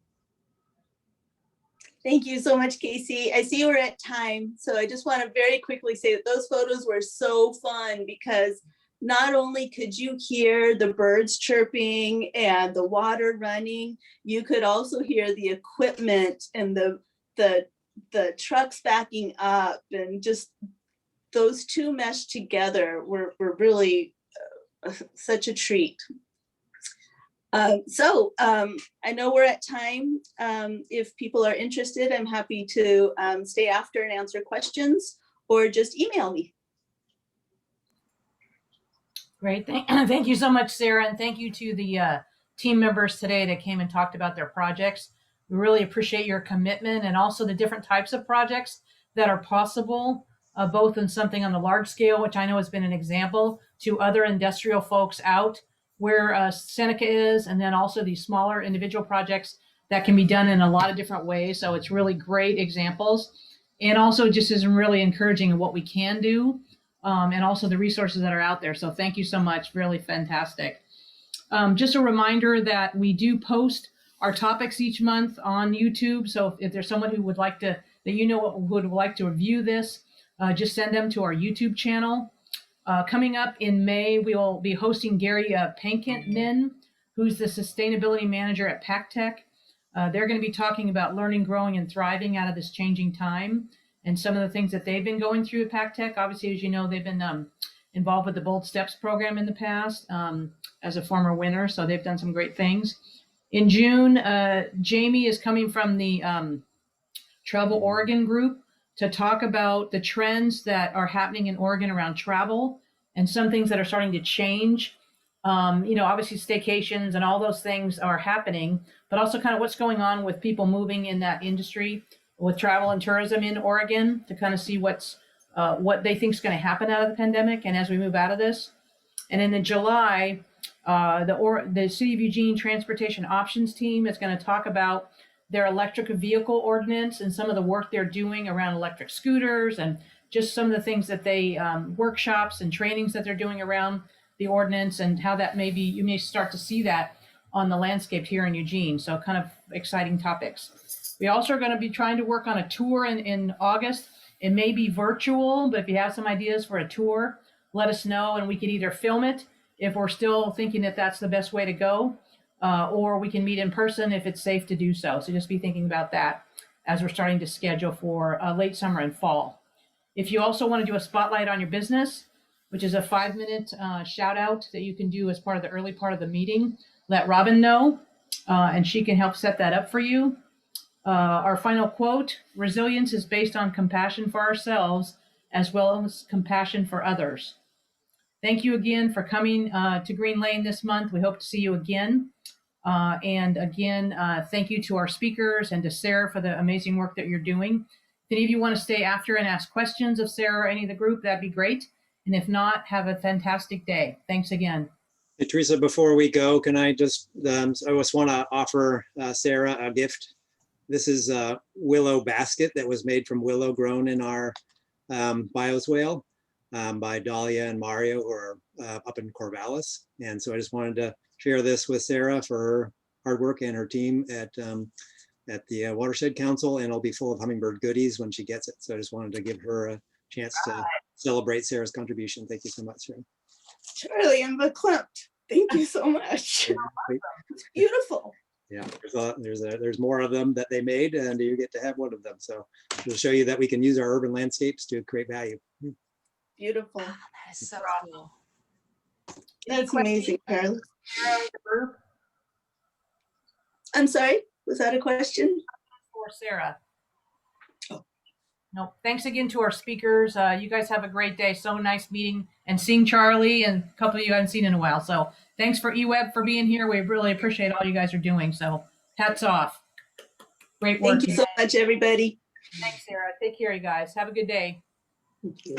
Thank you so much, Casey. I see we're at time, so I just want to very quickly say that those photos were so fun because not only could you hear the birds chirping and the water running, you could also hear the equipment and the trucks backing up, and just those two meshed together were really such a treat. So I know we're at time. If people are interested, I'm happy to stay after and answer questions or just email me. Great. Thank you so much, Sarah. And thank you to the team members today that came and talked about their projects. We really appreciate your commitment and also the different types of projects that are possible, both in something on the large scale, which I know has been an example, to other industrial folks out where Seneca is, and then also these smaller individual projects that can be done in a lot of different ways. So it's really great examples. And also just is really encouraging in what we can do, and also the resources that are out there. So thank you so much, really fantastic. Just a reminder that we do post our topics each month on YouTube. So if there's someone who would like to, that you know would like to review this, just send them to our YouTube channel. Coming up in May, we will be hosting Gary Pankintman, who's the sustainability manager at PacTech. They're going to be talking about learning, growing, and thriving out of this changing time and some of the things that they've been going through at PacTech. Obviously, as you know, they've been involved with the Bold Steps program in the past as a former winner, so they've done some great things. In June, Jamie is coming from the Travel Oregon group to talk about the trends that are happening in Oregon around travel and some things that are starting to change. Obviously staycations and all those things are happening, but also kind of what's going on with people moving in that industry with travel and tourism in Oregon to kind of see what they think is going to happen out of the pandemic and as we move out of this. And in July, the City of Eugene Transportation Options Team is going to talk about their electric vehicle ordinance and some of the work they're doing around electric scooters and just some of the things that they workshops and trainings that they're doing around the ordinance and how that you may start to see that on the landscape here in Eugene. So kind of exciting topics. We also are going to be trying to work on a tour in August. It may be virtual, but if you have some ideas for a tour, let us know and we can either film it if we're still thinking that that's the best way to go, or we can meet in person if it's safe to do so. So just be thinking about that as we're starting to schedule for late summer and fall. If you also want to do a spotlight on your business, which is a 5-minute shout out that you can do as part of the early part of the meeting, let Robin know, and she can help set that up for you. Our final quote: resilience is based on compassion for ourselves as well as compassion for others. Thank you again for coming to GreenLane this month. We hope to see you again. And again, thank you to our speakers and to Sarah for the amazing work that you're doing. If any of you want to stay after and ask questions of Sarah or any of the group, that'd be great. And if not, have a fantastic day. Thanks again. Hey, Teresa, before we go, can I just want to offer Sarah a gift. This is a willow basket that was made from willow grown in our bioswale by Dahlia and Mario, who are up in Corvallis. And so I just wanted to share this with Sarah for her hard work and her team at the Watershed Council, and it'll be full of hummingbird goodies when she gets it. So I just wanted to give her a chance to celebrate Sarah's contribution. Thank you so much, Sarah. Charlie and verklempt. Thank you so much. It's beautiful. Yeah, there's more of them that they made, and you get to have one of them. So it'll show you that we can use our urban landscapes to create value. Beautiful. Oh, that is so cool. That's amazing, Charlie. I'm sorry, was that a question? For Sarah. No, thanks again to our speakers. You guys have a great day. So nice meeting and seeing Charlie, and a couple of you I haven't seen in a while. So thanks for eWeb for being here. We really appreciate all you guys are doing. So hats off. Great work. Thank you so much, everybody. Thanks, Sarah. Take care, you guys. Have a good day. Thank you.